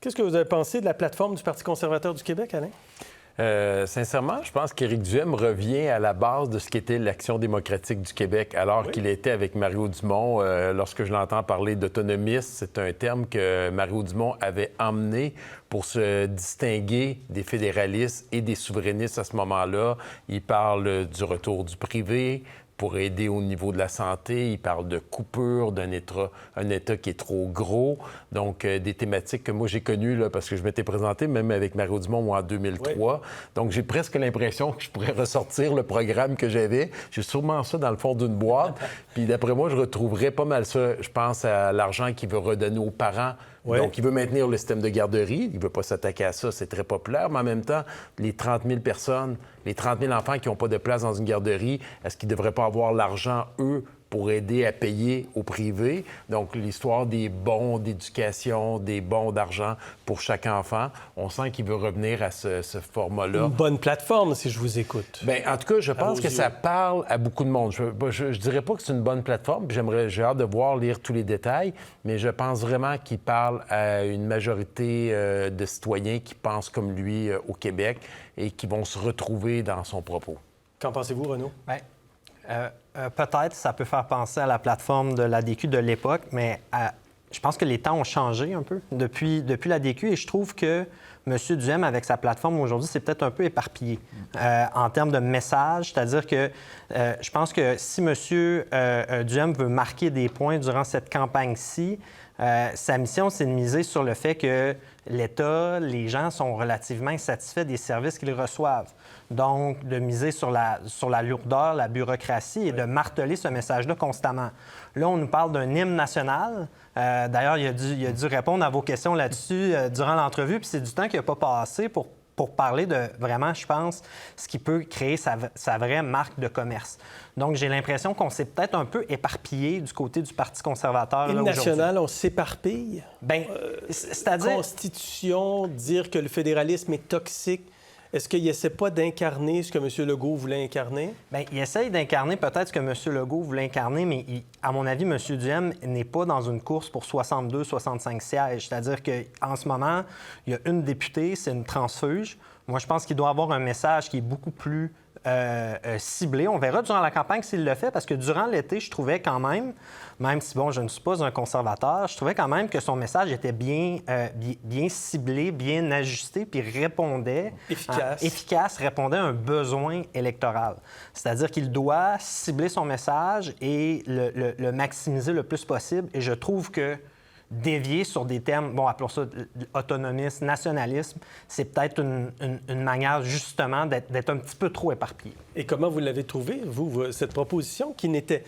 Qu'est-ce que vous avez pensé de la plateforme du Parti conservateur du Québec, Alain? Sincèrement, je pense qu'Éric Duhem revient à la base de ce qu'était l'Action démocratique du Québec, alors qu'il était avec Mario Dumont. Lorsque je l'entends parler d'autonomiste, c'est un terme que Mario Dumont avait emmené pour se distinguer des fédéralistes et des souverainistes à ce moment-là. Il parle du retour du privé pour aider au niveau de la santé. Il parle de coupure, un État qui est trop gros. Donc, des thématiques que moi, j'ai connues, là, parce que je m'étais présenté même avec Mario Dumont, moi, en 2003. Oui. Donc, j'ai presque l'impression que je pourrais ressortir le programme que j'avais. J'ai sûrement ça dans le fond d'une boîte. Puis, d'après moi, je retrouverais pas mal ça. Je pense à l'argent qu'il veut redonner aux parents. Oui. Donc, il veut maintenir le système de garderie. Il ne veut pas s'attaquer à ça. C'est très populaire. Mais en même temps, les 30 000 personnes, les 30 000 enfants qui n'ont pas de place dans une garderie, est-ce qu'ils ne devraient pas avoir l'argent, eux, pour aider à payer au privé? Donc, l'histoire des bons d'éducation, des bons d'argent pour chaque enfant, on sent qu'il veut revenir à ce format-là. Une bonne plateforme, si je vous écoute. Bien, en tout cas, je pense que ça parle à beaucoup de monde. Je dirais pas que c'est une bonne plateforme, puis j'ai hâte de lire tous les détails, mais je pense vraiment qu'il parle à une majorité de citoyens qui pensent comme lui au Québec et qui vont se retrouver dans son propos. Qu'en pensez-vous, Renaud? Bien, peut-être ça peut faire penser à la plateforme de l'ADQ de l'époque, mais je pense que les temps ont changé un peu depuis l'ADQ et je trouve que M. Duhem, avec sa plateforme aujourd'hui, c'est peut-être un peu éparpillé en termes de message. C'est-à-dire que je pense que si M. Duhem veut marquer des points durant cette campagne-ci, sa mission, c'est de miser sur le fait que l'État, les gens sont relativement insatisfaits des services qu'ils reçoivent. Donc, de miser sur la lourdeur, la bureaucratie et de marteler ce message-là constamment. Là, on nous parle d'un hymne national. D'ailleurs, il a dû répondre à vos questions là-dessus durant l'entrevue, puis c'est du temps qu'il n'a pas passé pour parler de vraiment, je pense, ce qui peut créer sa vraie marque de commerce. Donc, j'ai l'impression qu'on s'est peut-être un peu éparpillé du côté du Parti conservateur. Hymne national, on s'éparpille? Bien, c'est-à-dire... Constitution, dire que le fédéralisme est toxique. Est-ce qu'il n'essaie pas d'incarner ce que M. Legault voulait incarner? Bien, il essaye d'incarner peut-être ce que M. Legault voulait incarner, mais à mon avis, M. Duhem n'est pas dans une course pour 62-65 sièges. C'est-à-dire qu'en ce moment, il y a une députée, c'est une transfuge. Moi, je pense qu'il doit avoir un message qui est beaucoup plus ciblé. On verra durant la campagne s'il le fait, parce que durant l'été, je trouvais quand même si, bon, je ne suis pas un conservateur, je trouvais quand même que son message était bien ciblé, bien ajusté, puis répondait... Efficace, répondait à un besoin électoral. C'est-à-dire qu'il doit cibler son message et le maximiser le plus possible. Et je trouve que dévier sur des termes, bon, appelons ça autonomisme, nationalisme, c'est peut-être une manière, justement, d'être un petit peu trop éparpillé. Et comment vous l'avez trouvé, vous, cette proposition qui n'était...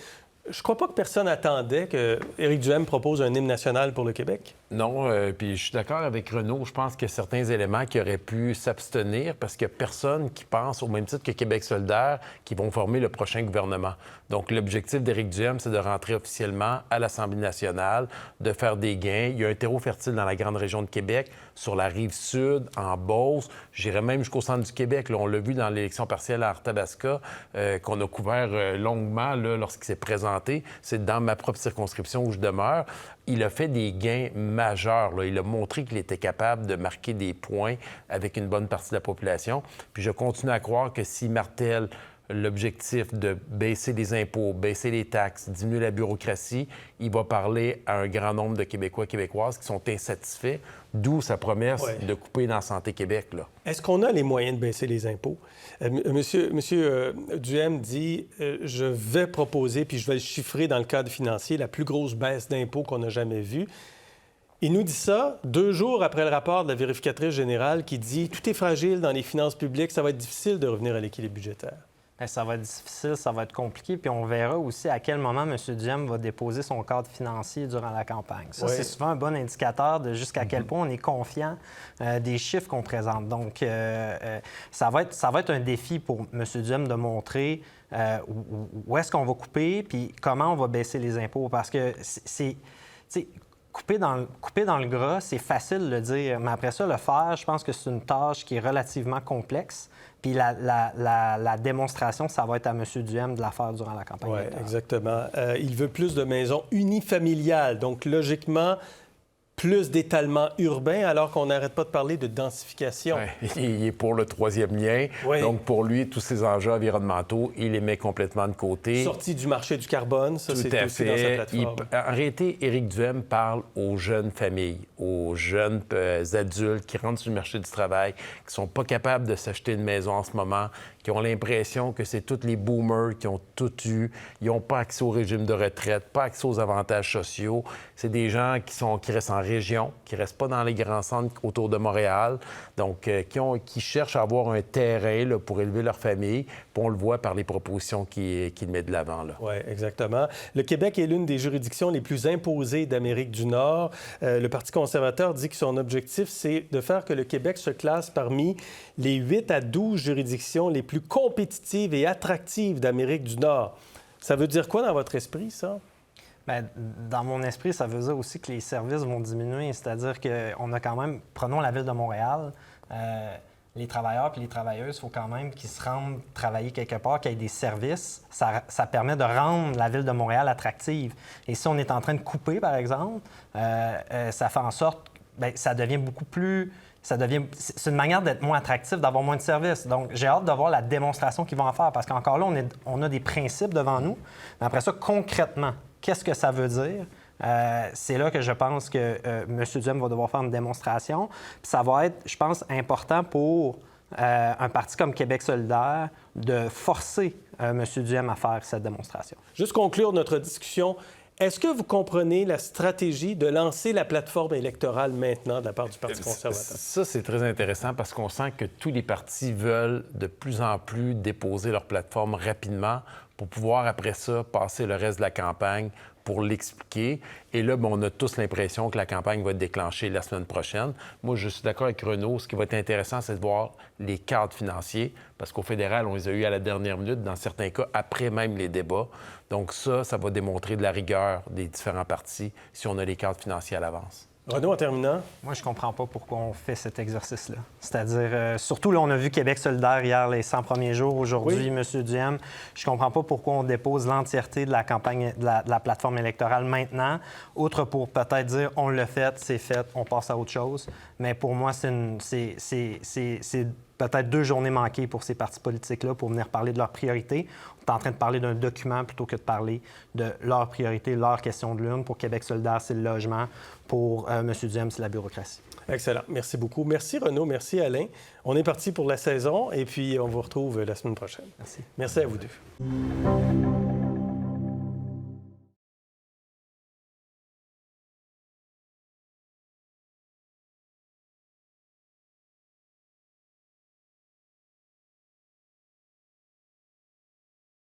Je crois pas que personne attendait qu'Éric Duhem propose un hymne national pour le Québec. Non, puis je suis d'accord avec Renaud. Je pense qu'il y a certains éléments qui auraient pu s'abstenir parce qu'il n'y a personne qui pense, au même titre que Québec solidaire, qui vont former le prochain gouvernement. Donc, l'objectif d'Éric Duhem, c'est de rentrer officiellement à l'Assemblée nationale, de faire des gains. Il y a un terreau fertile dans la grande région de Québec, sur la rive sud, en Beauce. J'irais même jusqu'au centre du Québec. Là, on l'a vu dans l'élection partielle à Arthabasca, qu'on a couvert longuement là, lorsqu'il s'est présenté. C'est dans ma propre circonscription où je demeure. Il a fait des gains majeurs. Là. Il a montré qu'il était capable de marquer des points avec une bonne partie de la population. Puis je continue à croire que s'il martèle l'objectif de baisser les impôts, baisser les taxes, diminuer la bureaucratie, il va parler à un grand nombre de Québécois et Québécoises qui sont insatisfaits, d'où sa promesse de couper dans Santé Québec. Là. Est-ce qu'on a les moyens de baisser les impôts? Monsieur Duhem dit je vais proposer, puis je vais le chiffrer dans le cadre financier, la plus grosse baisse d'impôts qu'on n'a jamais vue. Il nous dit ça 2 jours après le rapport de la vérificatrice générale qui dit tout est fragile dans les finances publiques, ça va être difficile de revenir à l'équilibre budgétaire. Ça va être difficile, ça va être compliqué, puis on verra aussi à quel moment M. Duhem va déposer son cadre financier durant la campagne. Ça, c'est souvent un bon indicateur de jusqu'à quel point on est confiant des chiffres qu'on présente. Donc, ça va être un défi pour M. Duhem de montrer où est-ce qu'on va couper, puis comment on va baisser les impôts, parce que c'est couper dans le gras, c'est facile de le dire, mais après ça, le faire, je pense que c'est une tâche qui est relativement complexe. Puis la démonstration, ça va être à M. Duhem de la faire durant la campagne. Oui, exactement. Il veut plus de maisons unifamiliales. Donc, logiquement, plus d'étalement urbain, alors qu'on n'arrête pas de parler de densification. Ouais, il est pour le troisième lien. Oui. Donc, pour lui, tous ces enjeux environnementaux, il les met complètement de côté. Sortie du marché du carbone, ça, Tout c'est à aussi dans sa fait. plateforme. En réalité, Éric Duhem parle aux jeunes familles, aux jeunes adultes qui rentrent sur le marché du travail, qui ne sont pas capables de s'acheter une maison en ce moment, qui ont l'impression que c'est tous les boomers qui ont tout eu. Ils n'ont pas accès au régime de retraite, pas accès aux avantages sociaux. C'est des gens qui restent en région, qui ne restent pas dans les grands centres autour de Montréal, donc qui cherchent à avoir un terrain là, pour élever leur famille. Puis on le voit par les propositions qu'il met de l'avant. Oui, exactement. Le Québec est l'une des juridictions les plus imposées d'Amérique du Nord. Le Parti conservateur dit que son objectif, c'est de faire que le Québec se classe parmi les 8 à 12 juridictions les plus compétitives et attractives d'Amérique du Nord. Ça veut dire quoi dans votre esprit, ça? Bien, dans mon esprit, ça veut dire aussi que les services vont diminuer. C'est-à-dire qu'on a quand même, prenons la ville de Montréal, les travailleurs et les travailleuses, il faut quand même qu'ils se rendent travailler quelque part, qu'il y ait des services. Ça permet de rendre la ville de Montréal attractive. Et si on est en train de couper, par exemple, ça fait en sorte que ça devient beaucoup plus... C'est une manière d'être moins attractif, d'avoir moins de services. Donc, j'ai hâte de voir la démonstration qu'ils vont en faire parce qu'encore là, on a des principes devant nous. Mais après ça, concrètement, qu'est-ce que ça veut dire? C'est là que je pense que M. Duhem va devoir faire une démonstration. Puis ça va être, je pense, important pour un parti comme Québec solidaire de forcer M. Duhem à faire cette démonstration. Juste conclure notre discussion. Est-ce que vous comprenez la stratégie de lancer la plateforme électorale maintenant de la part du Parti conservateur? Ça, c'est très intéressant parce qu'on sent que tous les partis veulent de plus en plus déposer leur plateforme rapidement pour pouvoir, après ça, passer le reste de la campagne pour l'expliquer. Et là, on a tous l'impression que la campagne va être déclenchée la semaine prochaine. Moi, je suis d'accord avec Renaud. Ce qui va être intéressant, c'est de voir les cadres financiers, parce qu'au fédéral, on les a eus à la dernière minute, dans certains cas, après même les débats. Donc ça va démontrer de la rigueur des différents partis si on a les cadres financiers à l'avance. Renaud, en terminant. Moi, je comprends pas pourquoi on fait cet exercice-là. C'est-à-dire, surtout, là, on a vu Québec solidaire hier, les 100 premiers jours. Aujourd'hui, M. Duhem, je comprends pas pourquoi on dépose l'entièreté de la campagne, de la plateforme électorale maintenant, outre pour peut-être dire, on l'a fait, c'est fait, on passe à autre chose. Mais pour moi, c'est peut-être 2 journées manquées pour ces partis politiques-là pour venir parler de leurs priorités. On est en train de parler d'un document plutôt que de parler de leurs priorités, leurs questions de l'urne. Pour Québec solidaire, c'est le logement. Pour M. Duhem, c'est la bureaucratie. Excellent. Merci beaucoup. Merci Renaud, merci Alain. On est parti pour la saison et puis on vous retrouve la semaine prochaine. Merci. Merci à vous deux.